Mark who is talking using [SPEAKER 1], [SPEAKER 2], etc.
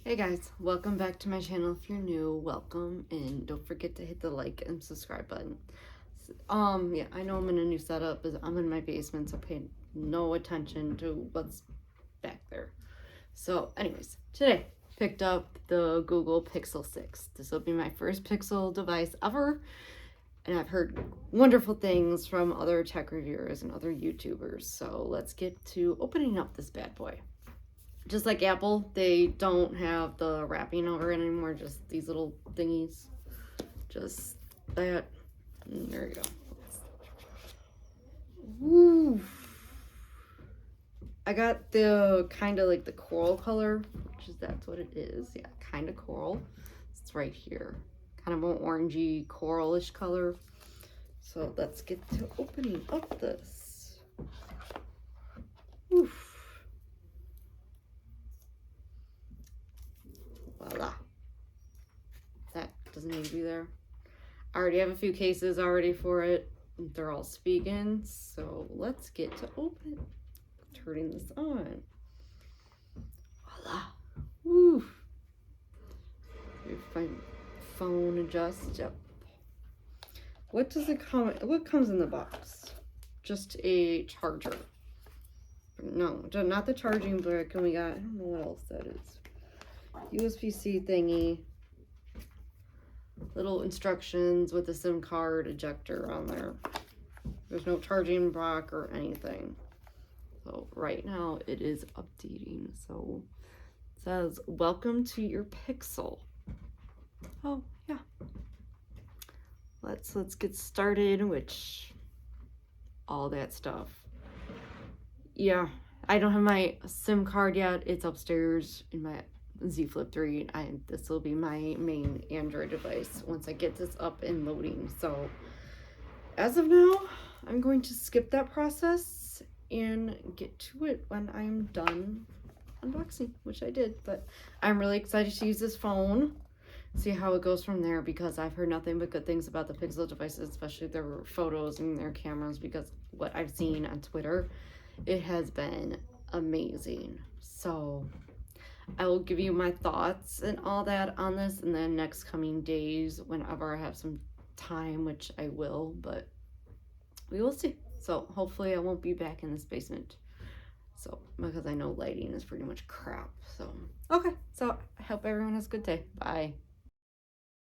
[SPEAKER 1] Hey guys, welcome back to my channel. If you're new, welcome, and don't forget to hit the like and subscribe button. Yeah, I know I'm in a new setup, but I'm in my basement, so pay no attention to what's back there. So anyways, today picked up the Google Pixel 6. This will be my first Pixel device ever, and I've heard wonderful things from other tech reviewers and other YouTubers. So let's get to opening up this bad boy. Just like Apple, they don't have the wrapping over it anymore, just these little thingies. Just that. And there you go. Woo. I got the kind of like the coral color, that's what it is. Yeah, kind of coral. It's right here. Kind of an orangey coralish color. So let's get to opening up this. Oof. Voila. That doesn't need to be there. I already have a few cases already for it. They're all speaking, so let's get to turning this on. Voila. Woo. If my phone adjusts. Yep. What does it come? What comes in the box? Just a charger. No, not the charging brick. And we got, I don't know what else that is. USB-C thingy. Little instructions with a SIM card ejector on there. There's no charging block or anything. So right now it is updating. So it says, welcome to your Pixel. Oh yeah. Let's get started, which all that stuff. Yeah, I don't have my SIM card yet. It's upstairs in my Z Flip 3. This will be my main Android device once I get this up and loading. So as of now, I'm going to skip that process and get to it when I'm done unboxing, which I did. But I'm really excited to use this phone, see how it goes from there, because I've heard nothing but good things about the Pixel devices, especially their photos and their cameras, because what I've seen on Twitter, it has been amazing. So I will give you my thoughts and all that on this in the next coming days whenever I have some time, which I will, but we will see. So hopefully I won't be back in this basement. So, because I know lighting is pretty much crap. So, okay. So I hope everyone has a good day. Bye.